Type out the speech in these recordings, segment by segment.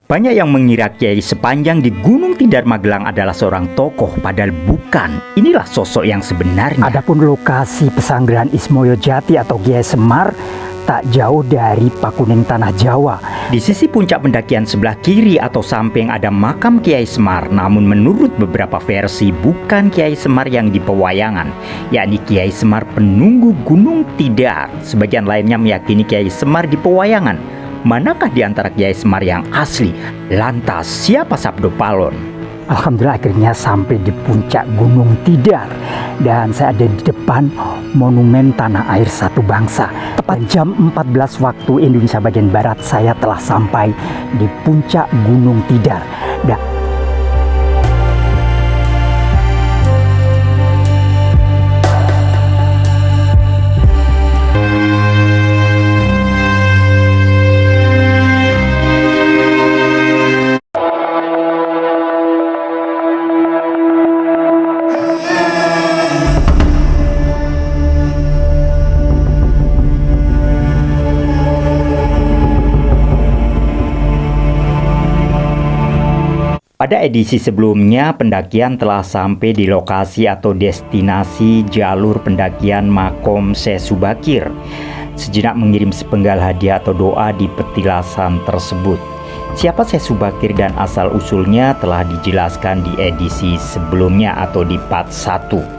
Banyak yang mengira Kiai Sepanjang di Gunung Tidar Magelang adalah seorang tokoh, padahal bukan. Inilah sosok yang sebenarnya. Adapun lokasi pesanggrahan Ismoyo Jati atau Kiai Semar tak jauh dari Pakuning Tanah Jawa. Di sisi puncak pendakian sebelah kiri atau samping ada makam Kiai Semar, namun menurut beberapa versi bukan Kiai Semar yang di pewayangan, yakni Kiai Semar penunggu Gunung Tidar. Sebagian lainnya meyakini Kiai Semar di pewayangan. Manakah di antara Kiai Semar yang asli? Lantas siapa Sabdo Palon? Alhamdulillah akhirnya sampai di puncak Gunung Tidar dan saya ada di depan Monumen Tanah Air Satu Bangsa. Tepat jam 14 waktu Indonesia bagian Barat saya telah sampai di puncak Gunung Tidar. Pada edisi sebelumnya, pendakian telah sampai di lokasi atau destinasi jalur pendakian Makom Syekh Subakir. Sejenak mengirim sepenggal hadiah atau doa di petilasan tersebut. Siapa Syekh Subakir dan asal-usulnya telah dijelaskan di edisi sebelumnya atau di part 1.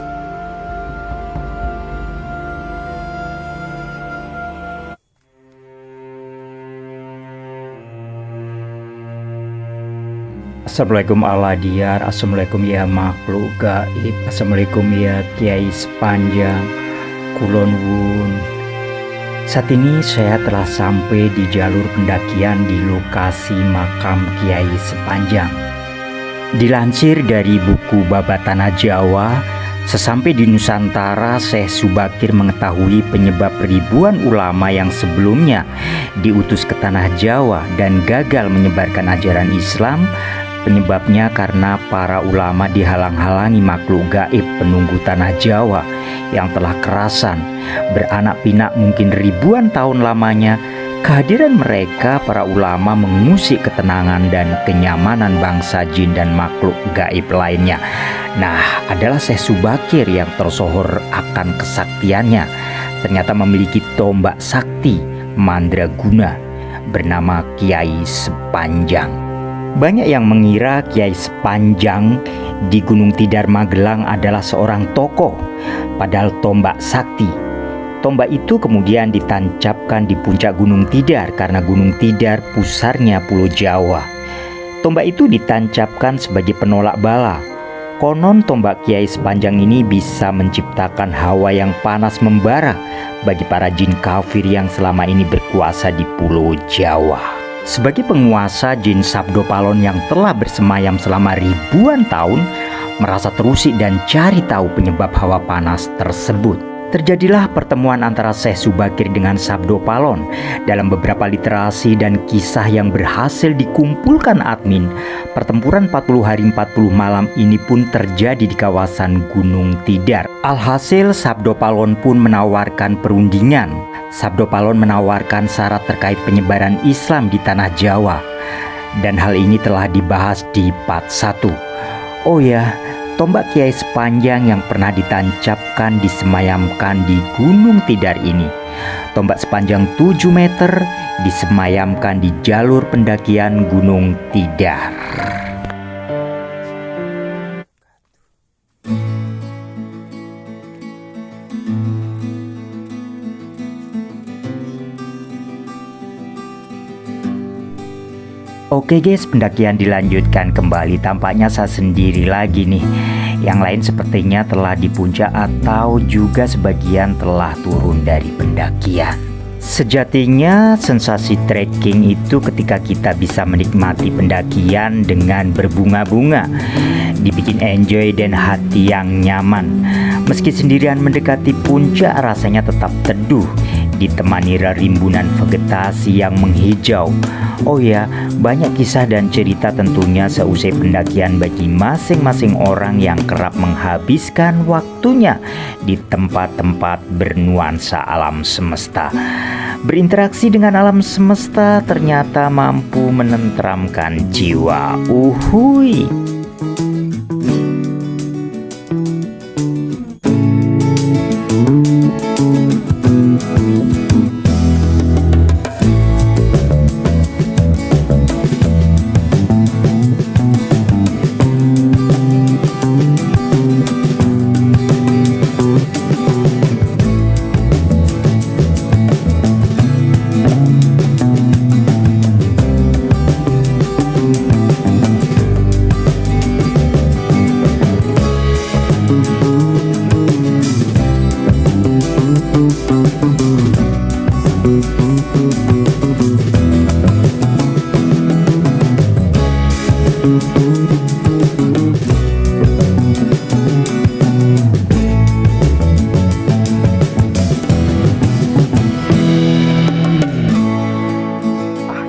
Assalamualaikum Allah diyar, assalamualaikum ya makhluk gaib, assalamualaikum ya Kiai Sepanjang, kulon wun. Saat ini saya telah sampai di jalur pendakian di lokasi makam Kiai Sepanjang. Dilansir dari buku Babat Tanah Jawa, sesampai di Nusantara, Syekh Subakir mengetahui penyebab ribuan ulama yang sebelumnya diutus ke Tanah Jawa dan gagal menyebarkan ajaran Islam. Penyebabnya karena para ulama dihalang-halangi makhluk gaib penunggu Tanah Jawa yang telah kerasan, beranak pinak mungkin ribuan tahun lamanya. Kehadiran mereka, para ulama, mengusik ketenangan dan kenyamanan bangsa jin dan makhluk gaib lainnya. Nah, adalah Syekh Subakir yang tersohor akan kesaktiannya. Ternyata memiliki tombak sakti mandraguna bernama Kiai Sepanjang. Banyak yang mengira Kiai Sepanjang di Gunung Tidar Magelang adalah seorang tokoh, padahal tombak sakti. Tombak itu kemudian ditancapkan di puncak Gunung Tidar karena Gunung Tidar pusarnya Pulau Jawa. Tombak itu ditancapkan sebagai penolak bala. Konon tombak Kiai Sepanjang ini bisa menciptakan hawa yang panas membara bagi para jin kafir yang selama ini berkuasa di Pulau Jawa. Sebagai penguasa, jin Sabdo Palon yang telah bersemayam selama ribuan tahun merasa terusik dan cari tahu penyebab hawa panas tersebut. Terjadilah pertemuan antara Syekh Subakir dengan Sabdo Palon. Dalam beberapa literasi dan kisah yang berhasil dikumpulkan admin, pertempuran 40 hari 40 malam ini pun terjadi di kawasan Gunung Tidar. Alhasil Sabdo Palon pun menawarkan perundingan. Sabdo Palon menawarkan syarat terkait penyebaran Islam di Tanah Jawa. Dan hal ini telah dibahas di part 1. Oh ya, tombak Kiai Sepanjang yang pernah ditancapkan disemayamkan di Gunung Tidar ini. Tombak sepanjang 7 meter disemayamkan di jalur pendakian Gunung Tidar. Oke guys, pendakian dilanjutkan kembali. Tampaknya saya sendiri lagi nih. Yang lain sepertinya telah di puncak atau juga sebagian telah turun dari pendakian. Sejatinya sensasi trekking itu ketika kita bisa menikmati pendakian dengan berbunga-bunga, dibikin enjoy dan hati yang nyaman. Meski sendirian mendekati puncak, rasanya tetap teduh. ditemani rimbunan vegetasi yang menghijau. Oh ya, banyak kisah dan cerita tentunya seusai pendakian bagi masing-masing orang yang kerap menghabiskan waktunya di tempat-tempat bernuansa alam semesta. Berinteraksi dengan alam semesta ternyata mampu menenteramkan jiwa. Uhuy.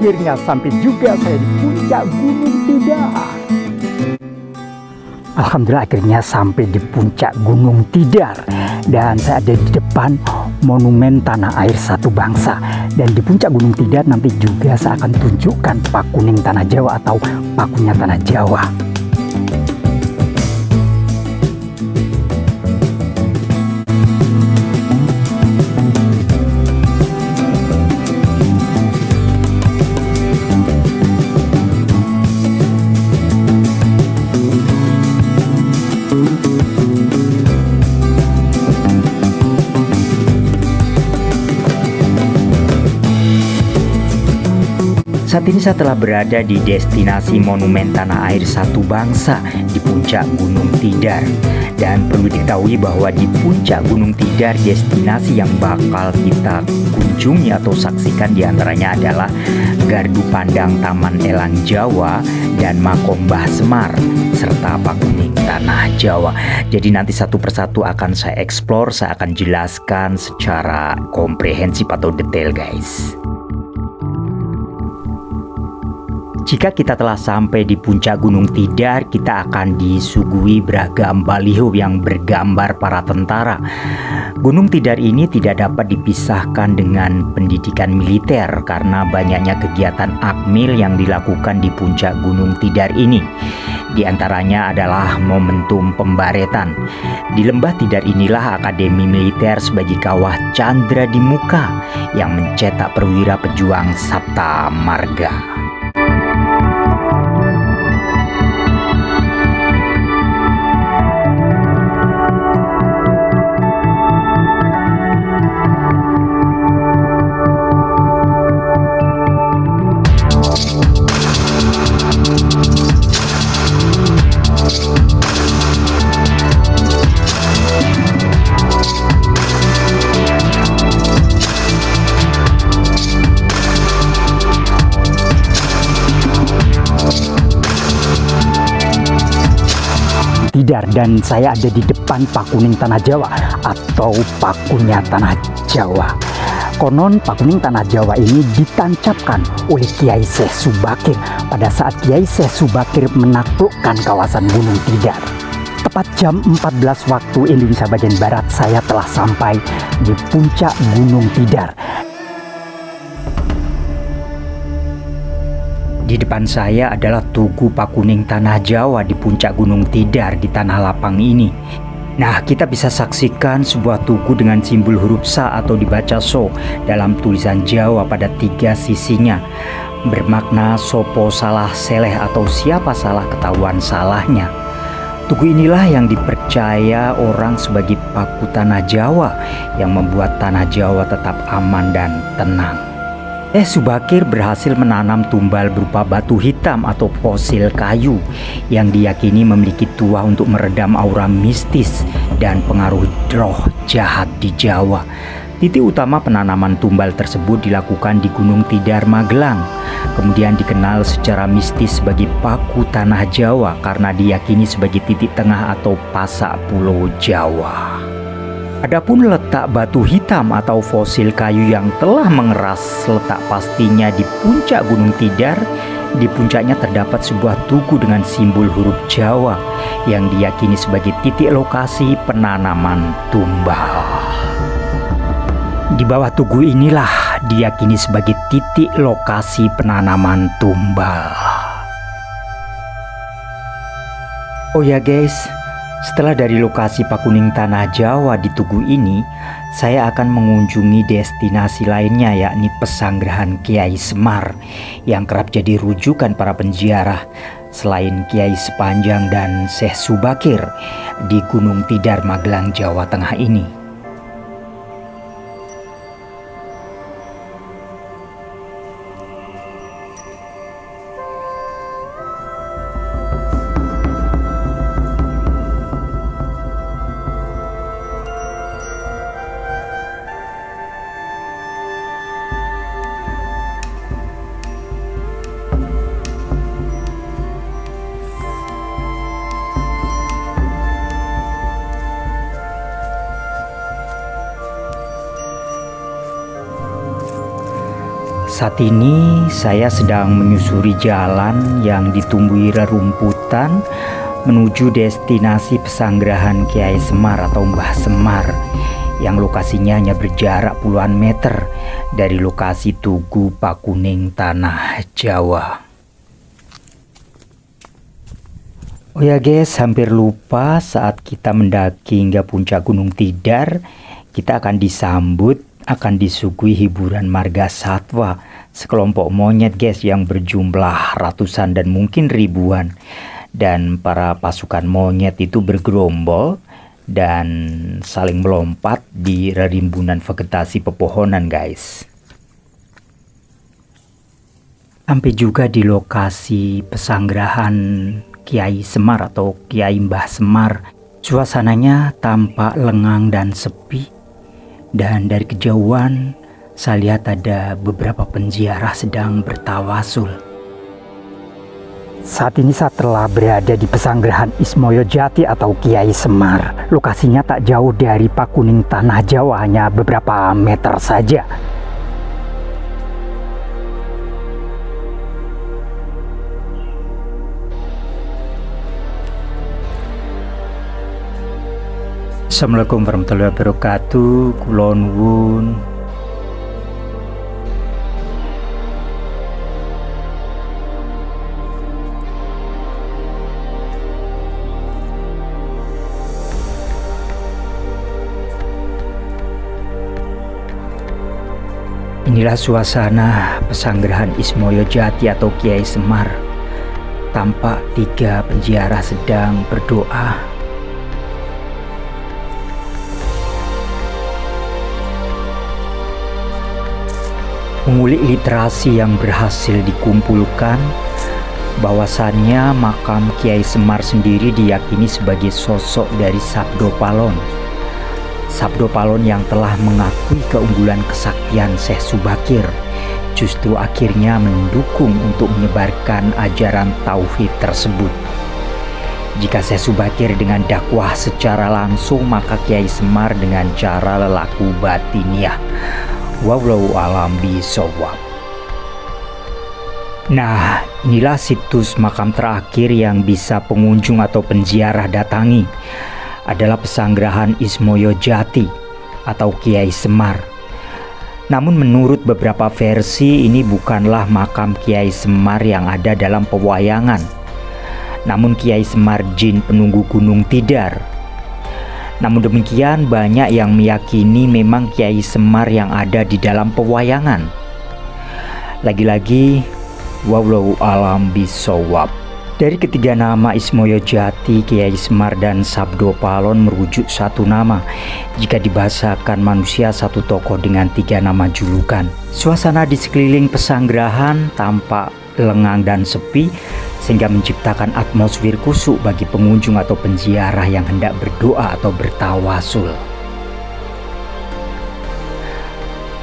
Akhirnya sampai juga saya di puncak Gunung Tidar. Alhamdulillah akhirnya sampai di puncak Gunung Tidar. Dan saya ada di depan monumen tanah air satu bangsa. Dan di puncak Gunung Tidar nanti juga saya akan tunjukkan pakuning tanah Jawa atau pakunya tanah Jawa. Saat ini saya telah berada di destinasi monumen tanah air satu bangsa di puncak Gunung Tidar. Dan perlu diketahui bahwa di puncak Gunung Tidar destinasi yang bakal kita kunjungi atau saksikan diantaranya adalah Gardu Pandang Taman Elang Jawa dan Makom Mbah Semar serta pakuning tanah Jawa. Jadi nanti satu persatu akan saya eksplor, saya akan jelaskan secara komprehensif atau detail guys. Jika kita telah sampai di puncak Gunung Tidar, kita akan disuguhi beragam baliho yang bergambar para tentara. Gunung Tidar ini tidak dapat dipisahkan dengan pendidikan militer karena banyaknya kegiatan akmil yang dilakukan di puncak Gunung Tidar ini. Di antaranya adalah momentum pembaretan. Di lembah Tidar inilah Akademi Militer sebagai kawah Candra di Muka yang mencetak perwira pejuang Sabta Marga. Tidar dan saya ada di depan pakuning tanah Jawa atau pakunya tanah Jawa. Konon pakuning tanah Jawa ini ditancapkan oleh Kiai Syekh Subakir pada saat Kiai Syekh Subakir menaklukkan kawasan Gunung Tidar. Tepat jam 14 waktu Indonesia bagian Barat saya telah sampai di puncak Gunung Tidar. Di depan saya adalah Tugu Pakuning Tanah Jawa di puncak Gunung Tidar di tanah lapang ini. Nah, kita bisa saksikan sebuah tugu dengan simbol huruf Sa atau dibaca So dalam tulisan Jawa pada 3 sisinya. Bermakna sopo salah seleh atau siapa salah ketahuan salahnya. Tugu inilah yang dipercaya orang sebagai paku tanah Jawa yang membuat tanah Jawa tetap aman dan tenang. Subakir berhasil menanam tumbal berupa batu hitam atau fosil kayu yang diyakini memiliki tuah untuk meredam aura mistis dan pengaruh roh jahat di Jawa. Titik utama penanaman tumbal tersebut dilakukan di Gunung Tidar, Magelang. Kemudian dikenal secara mistis sebagai paku tanah Jawa karena diyakini sebagai titik tengah atau pasak pulau Jawa. Adapun letak batu hitam atau fosil kayu yang telah mengeras letak pastinya di puncak Gunung Tidar. Di puncaknya terdapat sebuah tugu dengan simbol huruf Jawa yang diyakini sebagai titik lokasi penanaman tumbal. Di bawah tugu inilah diyakini sebagai titik lokasi penanaman tumbal. Oh ya guys, setelah dari lokasi Pakuning Tanah Jawa di Tugu ini, saya akan mengunjungi destinasi lainnya, yakni Pesanggerahan Kiai Semar yang kerap jadi rujukan para penziarah selain Kiai Sepanjang dan Syekh Subakir di Gunung Tidar, Magelang, Jawa Tengah ini. Saat ini saya sedang menyusuri jalan yang ditumbuhi rerumputan menuju destinasi Pesanggerahan Kiai Semar atau Mbah Semar yang lokasinya hanya berjarak puluhan meter dari lokasi Tugu Pakuning Tanah Jawa. Oh ya guys, hampir lupa saat kita mendaki hingga puncak Gunung Tidar, kita akan disuguhi hiburan marga satwa, sekelompok monyet guys yang berjumlah ratusan dan mungkin ribuan, dan para pasukan monyet itu bergerombol dan saling melompat di rerimbunan vegetasi pepohonan guys. Sampai juga di lokasi Pesanggerahan Kiai Semar atau Kiai Mbah Semar, suasananya tampak lengang dan sepi. Dan dari kejauhan saya lihat ada beberapa penziarah sedang bertawasul. Saat ini saya telah berada di Pesanggerahan Ismoyo Jati atau Kiai Semar. Lokasinya tak jauh dari Pakuning Tanah Jawa, hanya beberapa meter saja. Assalamualaikum warahmatullahi wabarakatuh. Kulon wun. Inilah suasana Pesanggerahan Ismoyo Jati atau Kiai Semar. Tampak 3 penziarah sedang berdoa. Mengulik literasi yang berhasil dikumpulkan, bahwasannya makam Kiai Semar sendiri diyakini sebagai sosok dari Sabdo Palon. Sabdo Palon yang telah mengakui keunggulan kesaktian Syekh Subakir, justru akhirnya mendukung untuk menyebarkan ajaran tauhid tersebut. Jika Syekh Subakir dengan dakwah secara langsung, maka Kiai Semar dengan cara lelaku batiniah. Wallahu a'lam bishawab. Nah, inilah situs makam terakhir yang bisa pengunjung atau penziarah datangi, adalah Pesanggerahan Ismoyo Jati atau Kiai Semar. Namun menurut beberapa versi, ini bukanlah makam Kiai Semar yang ada dalam pewayangan, namun Kiai Semar jin penunggu Gunung Tidar. Namun demikian, banyak yang meyakini memang Kiai Semar yang ada di dalam pewayangan. Lagi-lagi, wallahu a'lam bishawab. Dari ketiga nama Ismoyo Jati, Kiai Semar, dan Sabdo Palon merujuk satu nama. Jika dibahasakan manusia, satu tokoh dengan 3 nama julukan. Suasana di sekeliling pesanggerahan tampak lengang dan sepi, sehingga menciptakan atmosfer kusuk bagi pengunjung atau penziarah yang hendak berdoa atau bertawasul.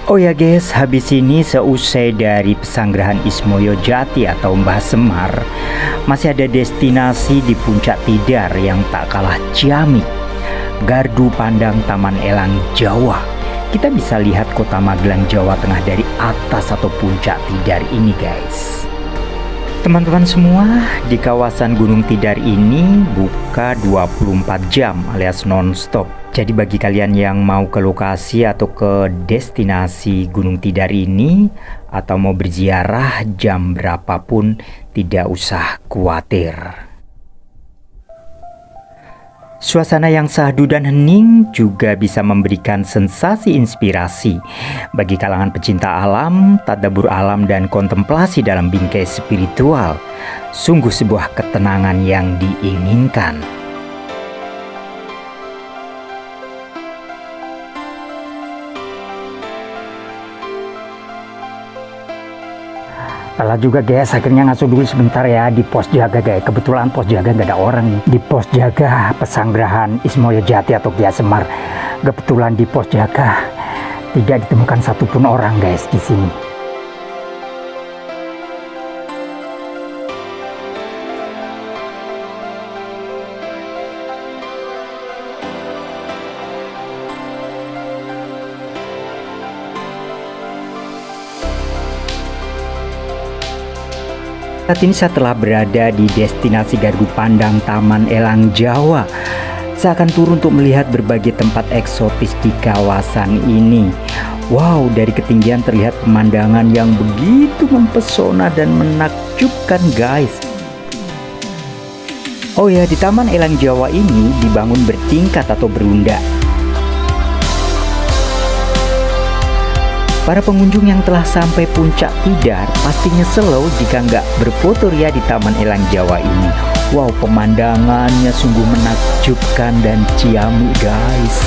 Oh ya guys, habis ini seusai dari Pesanggerahan Ismoyo Jati atau Mbah Semar, masih ada destinasi di puncak Tidar yang tak kalah ciamik, Gardu pandang Taman Elang Jawa. Kita bisa lihat kota Magelang, Jawa Tengah dari atas atau puncak Tidar ini guys. Teman-teman semua, di kawasan Gunung Tidar ini buka 24 jam alias non-stop. Jadi bagi kalian yang mau ke lokasi atau ke destinasi Gunung Tidar ini atau mau berziarah jam berapapun tidak usah khawatir. Suasana yang syahdu dan hening juga bisa memberikan sensasi inspirasi bagi kalangan pecinta alam, tadabbur alam dan kontemplasi dalam bingkai spiritual. Sungguh sebuah ketenangan yang diinginkan. Lelah juga guys, akhirnya ngasuh dulu sebentar ya di pos jaga guys. Kebetulan pos jaga nggak ada orang nih. Di pos jaga Pesanggerahan Ismoyo Jati atau Kia Semar. Kebetulan di pos jaga tidak ditemukan satupun orang guys di sini. Saat ini saya telah berada di destinasi Gardu Pandang Taman Elang Jawa. Saya akan turun untuk melihat berbagai tempat eksotis di kawasan ini. Wow, dari ketinggian terlihat pemandangan yang begitu mempesona dan menakjubkan guys. Oh ya, di Taman Elang Jawa ini dibangun bertingkat atau berundak. Para pengunjung yang telah sampai puncak Tidar pastinya slow jika nggak berfoto ria di Taman Elang Jawa ini. Wow, pemandangannya sungguh menakjubkan dan ciamik guys.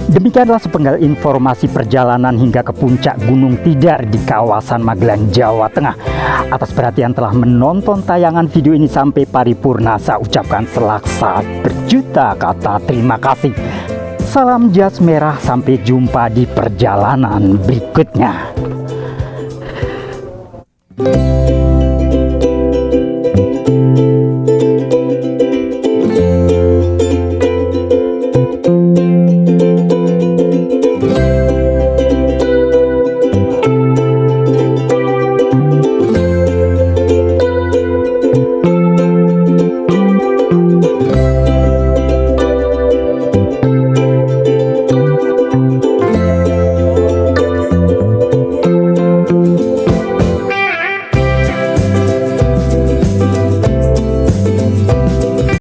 Demikianlah sepenggal informasi perjalanan hingga ke puncak Gunung Tidar di kawasan Magelang, Jawa Tengah. Atas perhatian telah menonton tayangan video ini sampai paripurna, saya ucapkan selaksa berjuta kata terima kasih. Salam jas merah, sampai jumpa di perjalanan berikutnya.